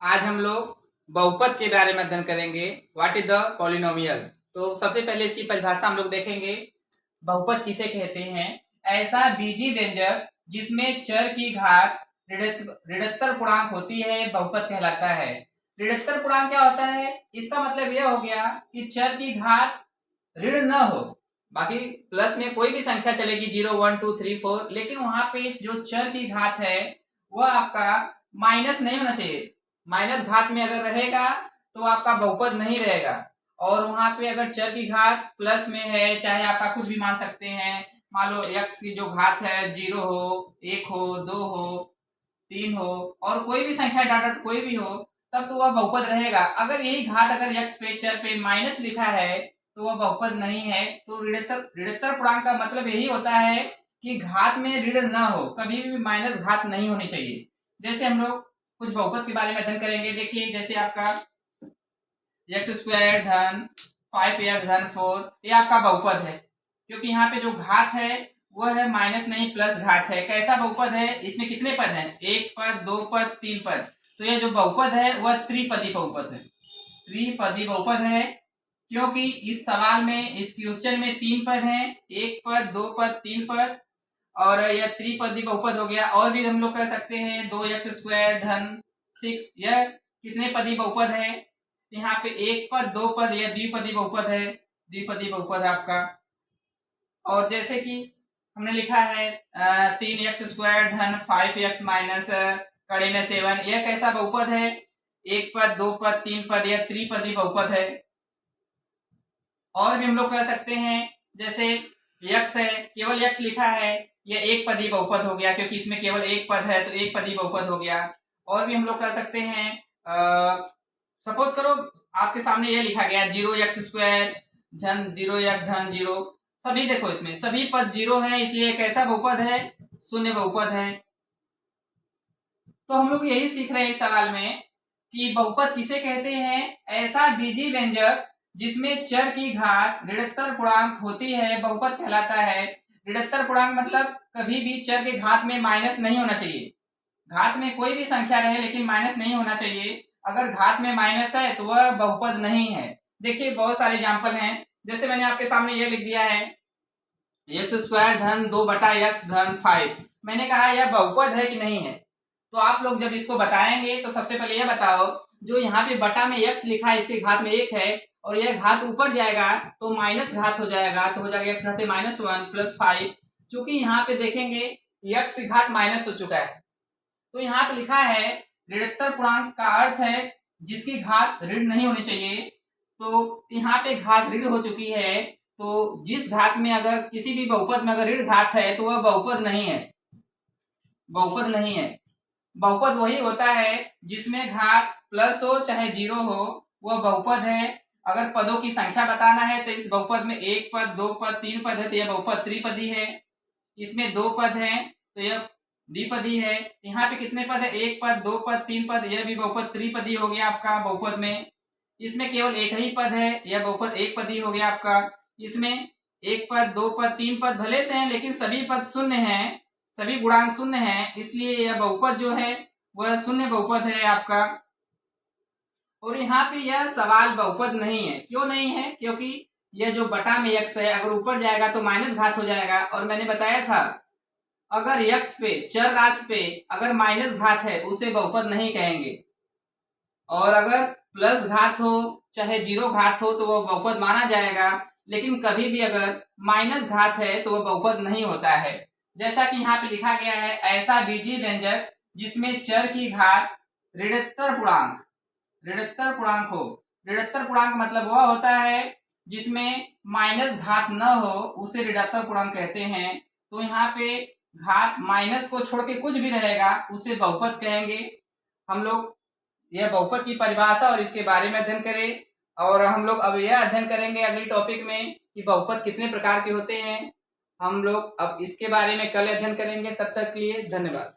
आज हम लोग बहुपद के बारे में अध्ययन करेंगे। What is the polynomial. तो सबसे पहले इसकी परिभाषा हम लोग देखेंगे। बहुपद किसे कहते हैं? ऐसा बीजी व्यंजक जिसमें चर की घात ऋणोत्तर पूर्णांक होती है बहुपद कहलाता है। ऋणोत्तर पूर्णांक क्या होता है? इसका मतलब यह हो गया कि चर की घात ऋण न हो, बाकी प्लस में कोई भी संख्या चलेगी 0 1 2 3 4, लेकिन वहां पे जो चर की घात है वह आपका माइनस नहीं होना चाहिए। माइनस घात में अगर रहेगा तो आपका बहुपद नहीं रहेगा। और वहां पे अगर चर की घात प्लस में है, चाहे आपका कुछ भी मान सकते हैं, मान लो x की जो घात है 0 हो, 1 हो, 2 हो, 3 हो, और कोई भी संख्या डॉट कोई भी हो, तब तो वह बहुपद रहेगा। अगर यही घात अगर x पे चर पे माइनस लिखा है तो वह बहुपद नहीं है। तो ऋणोत्तर पूर्णांक का मतलब यही होता है कि घात में ऋण न हो, कभी भी माइनस घात नहीं होनी चाहिए। जैसे हम लोग कुछ बहुपद के बारे में अध्ययन करेंगे। देखिए, जैसे आपका x स्क्वायर धन 5x धन 4, ये आपका बहुपद है, क्योंकि यहाँ पे जो घात है वह है माइनस नहीं प्लस घात है। कैसा बहुपद है? इसमें कितने पद हैं? 1 पद, 2 पद, 3 पद। तो यह जो बहुपद है वह त्रिपदी बहुपद है। त्रिपदी बहुपद है क्योंकि इस सवाल में, इस क्वेश्चन में 3 पद हैं, 1 पद, 2 पद, 3 पद, और यह त्रिपदी बहुपद हो गया। और भी हम लोग कह सकते हैं 2x स्क्वायर धन 6, यह कितने पदी बहुपद है? यहाँ पे 1 पद, 2 पद, यह द्विपदी बहुपद है। द्विपदी बहुपद है आपका। और जैसे कि हमने लिखा है 3x स्क्वायर धन 5x माइनस कड़े में 7, यह कैसा बहुपद है? 1 पद, 2 पद, 3 पद, यह त्रिपदी बहुपद है। और भी हम लोग कह सकते हैं, जैसे x है, केवल x लिखा है, यह एक पदी बहुपद हो गया, क्योंकि इसमें केवल एक पद है तो एक पदी बहुपद हो गया। और भी हम लोग कह सकते हैं, सपोज करो आपके सामने यह लिखा गया 0x स्क्वायर धन 0x धन 0, सभी देखो इसमें सभी पद 0 है, इसलिए कैसा बहुपद है? शून्य बहुपद है। तो हम लोग यही सीख रहे हैं इस सवाल में कि बहुपद किसे कहते हैं? ऐसा बीजी व्यंजक जिसमें चर की घात ऋणोत्तर पूर्णांक होती है बहुपद कहलाता है। ऋणोत्तर पूर्णांक मतलब कभी भी चर के घात में माइनस नहीं होना चाहिए। घात में कोई भी संख्या रहे लेकिन माइनस नहीं होना चाहिए। अगर घात में माइनस है तो वह बहुपद नहीं है। देखिए, बहुत सारे एग्जाम्पल हैं। जैसे मैंने आपके सामने यह लिख दिया है x स्क्वायर धन 2/x धन 5, मैंने कहा यह बहुपद है कि नहीं है? तो आप लोग जब इसको बताएंगे तो सबसे पहले यह बताओ, जो यहाँ पे बटा में x लिखा है इसके घात में 1 है, और यह घात ऊपर जाएगा तो माइनस घात हो जाएगा, तो हो जाएगा x घाते -1 प्लस 5। चूंकि यहाँ पे देखेंगे x की घात माइनस हो चुका है, तो यहाँ पे लिखा है ऋणोत्तर पूर्णांक का अर्थ है जिसकी घात ऋण नहीं होनी चाहिए। तो यहाँ पे घात ऋण हो चुकी है, तो जिस घात में अगर किसी भी बहुपद में अगर ऋण घात है तो वह बहुपद नहीं है। बहुपद नहीं है। बहुपद वही होता है जिसमें घात प्लस हो चाहे 0 हो, वह बहुपद है। अगर पदों की संख्या बताना है तो इस बहुपद में 1 पद, 2 पद, 3 पद है तो यह बहुपद त्रिपदी है। इसमें 2 पद हैं तो यह द्विपदी है। यहाँ पे कितने पद है? 1 पद, 2 पद, 3 पद, यह भी बहुपद त्रिपदी हो गया आपका बहुपद में। इसमें केवल एक ही पद है, यह बहुपद एक पदी हो गया आपका। इसमें 1 पद, 2 पद, 3 पद भले से हैं लेकिन सभी पद शून्य हैं, सभी गुणांक शून्य हैं, इसलिए यह बहुपद जो है वह शून्य बहुपद है आपका। और यहाँ पे यह सवाल बहुपद नहीं है। क्यों नहीं है? क्योंकि यह जो बटा में x है अगर ऊपर जाएगा तो माइनस घात हो जाएगा, और मैंने बताया था अगर x पे, चर राशि पे अगर माइनस घात है उसे बहुपद नहीं कहेंगे, और अगर प्लस घात हो चाहे 0 घात हो तो वह बहुपद माना जाएगा। लेकिन कभी भी अगर माइनस घात है तो वह बहुपद नहीं होता है। जैसा कि यहाँ पे लिखा गया है, ऐसा बीजी व्यंजक जिसमें चर की घात ऋणोत्तर पूर्णांक हो। ऋणोत्तर पूर्णांक मतलब वह होता है जिसमें माइनस घात न हो, उसे ऋणोत्तर पूर्णांक कहते हैं। तो यहाँ पे घात माइनस को छोड़ के कुछ भी रहेगा उसे बहुपद कहेंगे। हम लोग यह बहुपद की परिभाषा और इसके बारे में अध्ययन करें, और हम लोग अब यह अध्ययन करेंगे अगली टॉपिक में कि बहुपद कितने प्रकार के होते हैं। हम लोग अब इसके बारे में कल अध्ययन करेंगे। तब तक के लिए धन्यवाद।